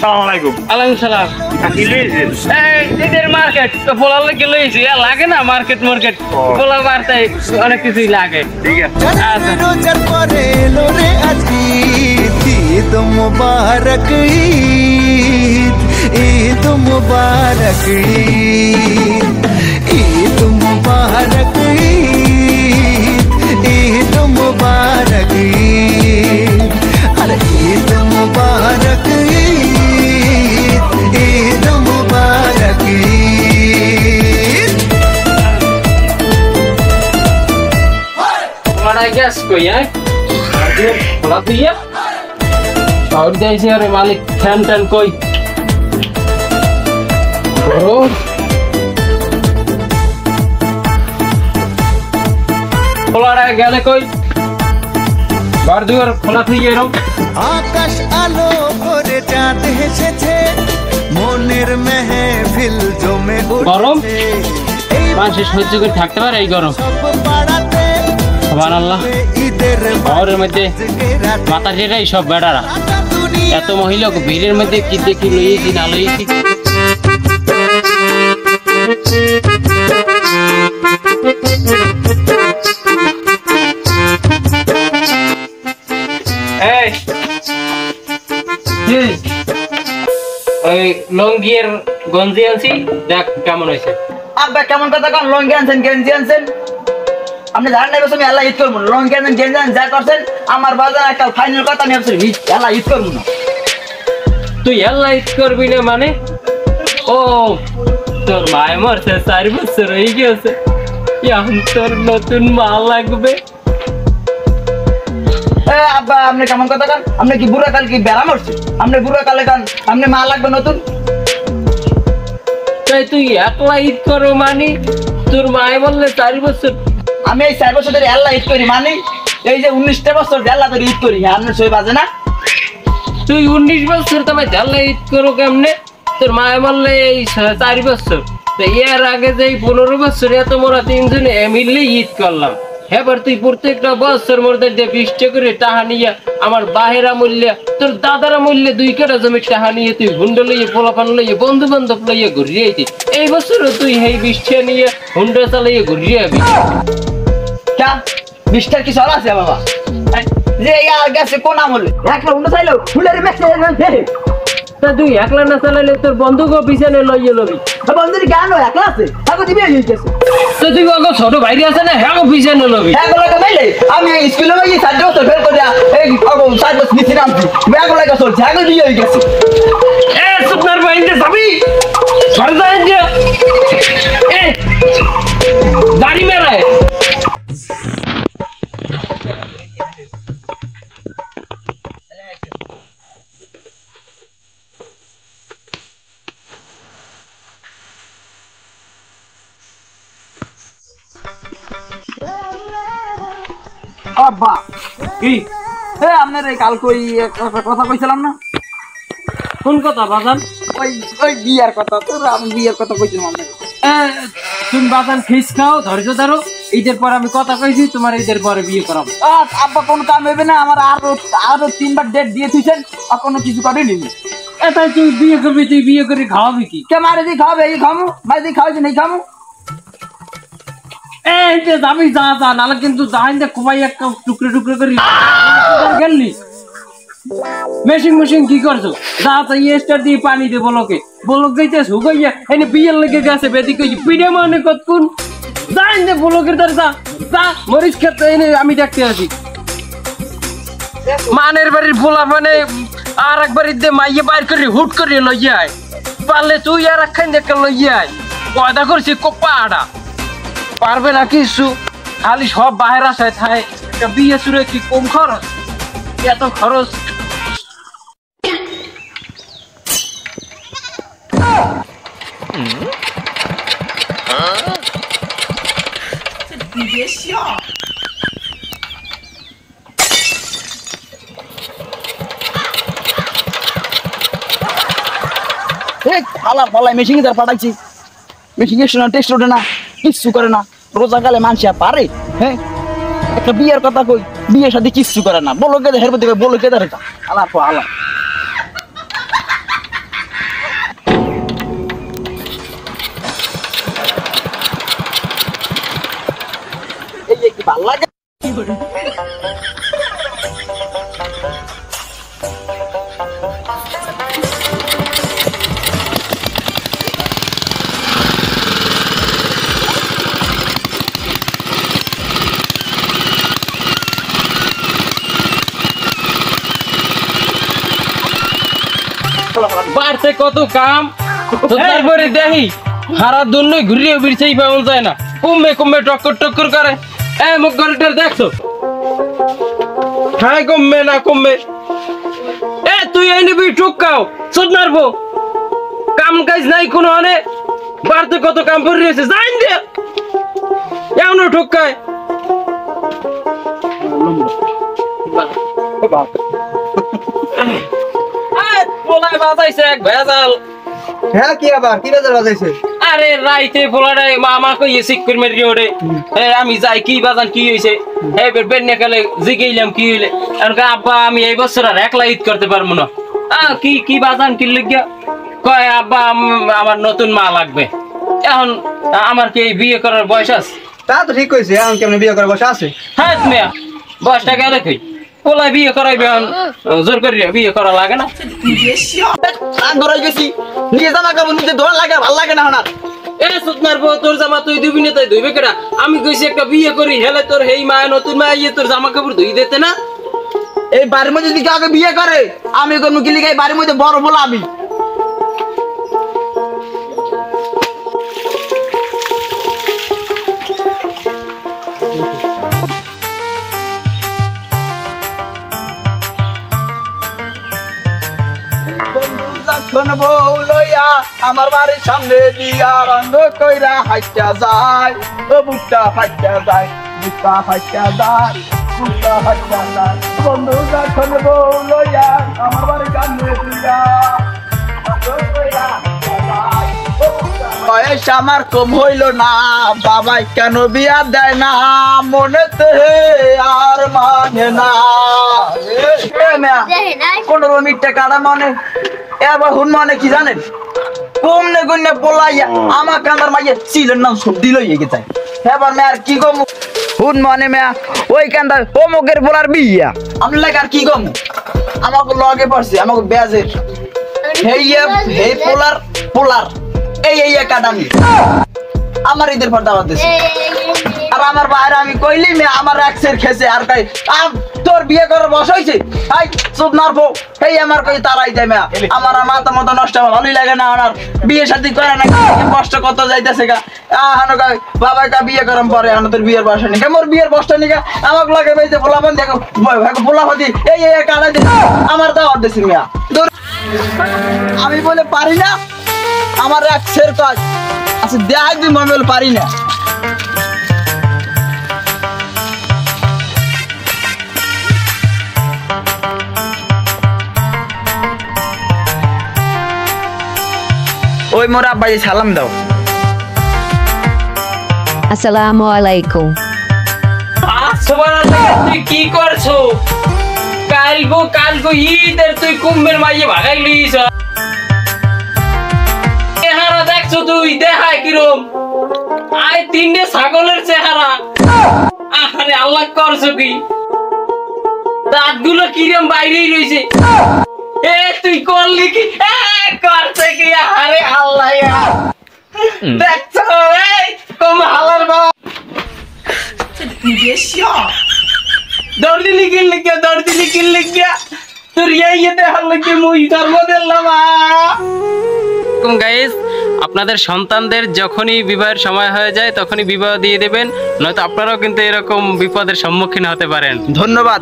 আসসালামু আলাইকুম। ওয়ালাইকুম সালাম। কি লইছেন? এই ঈদের মার্কেট তো পোলার লাগে লইছি, লাগে না মার্কেট পোলা বাড়তে অনেক কিছুই লাগে। ঠিক আছে। রোজার পরে এলো রে আজকে ঈদ মুবারক ঈদ মুবারক ঈদ মুবারক ঈদ মুবারক আরে ঈদ মুবারক ঈদ মুবারক পোলাটা গ্যাস কই পোলা তুইয়া আর দিয়েছি আরে মালিক ফ্যান ট্যান কই পোলাটা গেলে কই বার দুয়ার খোলা তুই এরম আকাশ আলো করে চাঁদ হেসেছে মনের মেহফিল জমে গরম? উঠেছে মানুষ সহ্য করে থাকতে পারে এই গরম? সব পাড়াতে সুবহানাল্লাহ। ঈদের শহরের মধ্যে মাথা যেটাই সব বেড়ারা এত মহিলা ভিড়ের মধ্যে কি দেখি লইয়েছি না লইয়েছি। ওই লঙ্গিয়ের গঞ্জি আনছি, দেখ কেমন হয়েছে। আব্বা কেমন কথা কন? লঙ্গি আনছেন, গেঞ্জি আনছেন, আপনি জানেন না আমি আল্লাহ ঈদ করবো না। লঙ্গি আনছেন, গেঞ্জি আনছেন, যা করছেন আমার বাজার একটা ফাইনাল কথা আমি ভাবছি আল্লাহ ঈদ করবো না। তুই আল্লাহ ঈদ করবি না মানে? ও তোর মায় মরছে 4 বছর হয়ে গেছে, এখন তোর নতুন মা লাগবে। আব্বা আপনি কেমন কথা কন? আপনি কি বুড়া কাল কি বেড়া মরছে? আপনি বুড়া কালে কন আপনি মা লাগবে নতুন? তাই তুই একলা ঈদ করো মানে তোর মায় বললে 4 বছর? আমি এই 4 বছর ধরে আল্লাহ ঈদ করি মানে এই যে 19টা বছর আল্লাহ ধরে ঈদ করি। হ্যাঁ আপনার সই বাজে না? তুই 19 বছর তোমায় আল্লাহ ঈদ করো কেমনে? তোর মায় বললে এই 4 বছর। তো এর আগে যে 15 বছর এত মোরা তিনজনে মিললে ঈদ করলাম। এবার তুই প্রত্যেকটা বছর মধ্যে 20 টাকা করে টাকা নিয়ে আমার বাহেরা মূল্য তোর দাদারা মূল্য 2 কাঠা জমির টাকা নিয়ে তুই হুন্ডা লইয়ে পোলাপান লইয়ে বন্ধু বান্ধব লইয়ে ঘুরিয়ে আইতি। এই বছরও তুই এই 20 টাকা নিয়ে হুন্ডা চালাইয়ে ঘুরিয়ে আবি। কেন 20টার কি চল আছে বাবা? যে আর গেছে কোন আমলে একটা উন্নত চাইলো ফুলের মেসে তা তুই একলা না চালাইলে তোর বন্ধুকে পিছনে লইয়ে লবি। বন্ধুর জ্ঞান একলা আছে তাকে দিবে গেছে। তো তুই ছোট ভাইরি আছে না, হ্যাঁ পিছনে লবি। এগুলোকে মেলে আমি স্কুলে গিয়ে 4 বছর ফেল করে এই 4 বছর নিচে নামছি এগুলোকে চলছে আগে দিয়ে গেছে। সুপার বাইন্দে যাবি সরদার যে গাড়ি মেরায় আব্বা কি আপনার এই কাল কই একটা কথা কইছিলাম না? কোন কথা বাজান? ওই ওই বিয়ার কথা। তোর আমি বিয়ার কথা কইছিলাম আপনাকে। তুমি বাজান খিস খাও, ধৈর্য ধরো। ঈদের পর আমি কথা কইছি তোমার ঈদের পরে বিয়ে করাবো। আব্বা কোন কাম হবে না? আমার আরো 3বার ডেট দিয়ে তুইছেন আর কোনো কিছু করেনি। তাই তুই বিয়ে করবি, তুই বিয়ে করে খাওয়াবি কি? কে মারে দিয়ে খাওয়াবে? এই খামু মারে দিয়ে খাওয়াইছে নেই খামু। এই যে যাবি যা যা, নাহলে কিন্তু যাই দে কুমাই একটা টুকরে টুকরে করি গেলি। মেশিন কি করছো? যা তাই স্টার দিয়ে পানি দে বলকে, বলক যাইতে শুকাইয়া এনে বিয়ের লেগে গেছে বেদি কই পিড়ে মানে কতক্ষণ যাই দে বলকের দ্বার যা যা মরিচ খেতে এনে আমি দেখতে আসি। মানের বাড়ির পোলা মানে আর একবার দে মাইয়ে বাইর করে হুট করে লইয়া আয়, পারলে তুই আর একখান দেখে লইয়া আয়। পয়দা করছি কোপাড়া পারবে না কিছু, খালি সব বাহির আসায় থায়। একটা বিয়ে শুরু কি কম খরচ? এত খরচ মেশিনে তার পাঠাইছি, মেশিনে শোনা টেস্ট ওঠে না, কিচ্ছু করে না। রোজাকালে মানুষ পারে? হ্যাঁ একটা বিয়ের কথা কই, বিয়ের সাথে কিচ্ছু করে না। বলো কে হের বলো কে আলা আলা ভালো লাগে বাড়ছে কত কাম তো তারপরে দেখি হারা দুন্য ঘুরিয়ে বিরছেই পাওয়া যায় না, কমবে কমবে টক্কর টক্কর করে। মুখ গলিটার দেখছো, হ্যাঁ কমবে না কমবে। তুই এই নিবি টুকাও চোদ মারবো, কাম কাজ নাই কোনো মানে, বাড়তে কত কাম পড়ে রয়েছে জান দে এমন ঠুকায়। পোলায় বাজাইছে এক ভেজাল। হ্যাঁ কি আবার কি বাজার বাজাইছে আরে রাইতে পোলারে মামা কইয়ে সিক করে মেরে ওরে আমি যাই কি বাজান কি হইছে এবার বেন্নে কালে জিগাইলাম কি হইলে আর আব্বা আমি এই বছর আর একলা ঈদ করতে পারবো না। কি কি বাজান কি লাগিয়া কয় আব্বা আমার নতুন মা লাগবে। এখন আমার কি এই বিয়ে করার বয়স আছে? তা তো ঠিক কইছে, এখন কেমনে বিয়ে করে বসে আছে? হ্যাঁ তুমি বয়সটা গেলে কই পোলায় বিয়ে করাইবে, এখন জোর করে বিয়ে করা লাগে না। ধরে গেছি নিজে জামা কাপড় নিজে ধোয়া লাগে, ভালো লাগে না হনার। তোর জামা তুই দিবি না তাই ধুইবে কেনা? আমি কইছি একটা বিয়ে করি হেলে তোর হেই মা নতুন মা ইয়ে তোর জামা কাপড় ধুই দিতে না। এই বাড়ির মধ্যে যদি আগে বিয়ে করে আমি কোনো গিলি গাই বাড়ির মধ্যে বড় বলা আমি বউ লইয়া আমার বাড়ির সামনে দিয়া রঙ কইরা হাইটা যায়, ও বুকটা ফাইটা যায়, বুকটা ফাইটা যায়, বুকটা ফাইটা যায়। বন্ধু যখন বউ লইয়া আমার বাড়ির সামনে দিয়া বয়স আমার কম হইল না, বাবাই কেন বিয়া দেয় না, মনেতে আর মানে না। 15 মিনিট কাটা মানে এবার হুন মানে কি জানেন, কমনে কমনে পোলাইয়া আমার কান্দার মাইয়া ছিলেন নাম সব দিল গেছে। এবার মেয়ার কি কম হুন মানে মেয়া ওই কান্দার অমুকের পোলার বিয়া আমি লাগে আর কি কম, আমাকে লগে পড়ছে আমাকে বেজের এই পোলার পোলার এই কাটানি আমার ঈদের পর দাওয়াত দিছে। আর আমার বাইরে আমি কইলি মে আমার এক্সের খেছে আর কই তোর বিয়ে করার বয়স হইছে, আই চুপ নারবো এই আমার কই তারাই যায় মে আমার মাথা মতো নষ্ট ভালোই লাগে না। আর বিয়ে শাদী করে না কষ্ট কত যাইতেছে গা হানো কই বাবা কা বিয়ে করম পরে হানো তোর বিয়ের বয়স নেই মোর বিয়ের বয়স নেই আমাকে লাগে বাইতে পোলাপান দেখো পোলাপাতি এই কাটাই দিছে আমার দাওয়াত দিছে মিয়া। আমি বলে পারি না আমার এক্সের কাজ আচ্ছা দেখাই দিই আমি বলে পারি না। ওই মোর আব্বাই সালাম দাও। আসসালামু আলাইকুম। তুই কি করছো? কালগো ঈদের তুই কুম্ভের মাইয়ে ভাগাই লইছ। চেহারা দেখছো তুই দেখায় কিরম আয় 3টে ছাগলের চেহারা। আরে আল্লাহ করছো কি দাঁতগুলো কিরম বাইরেই রয়েছে। তুই করলি কি করছে কি? আরে আল্লাহ দেখছো কম হালার বাবা দৌড় দিলি কিনলি গিয়া তোর ইয়েতে হারলে কি মুই ধর্ম দিলাম। গাইস আপনাদের সন্তানদের যখনই বিবাহের সময় হয়ে যায় তখনই বিবাহ দিয়ে দেবেন, নয়তো আপনারাও কিন্তু এরকম বিপদের সম্মুখীন হতে পারেন। ধন্যবাদ।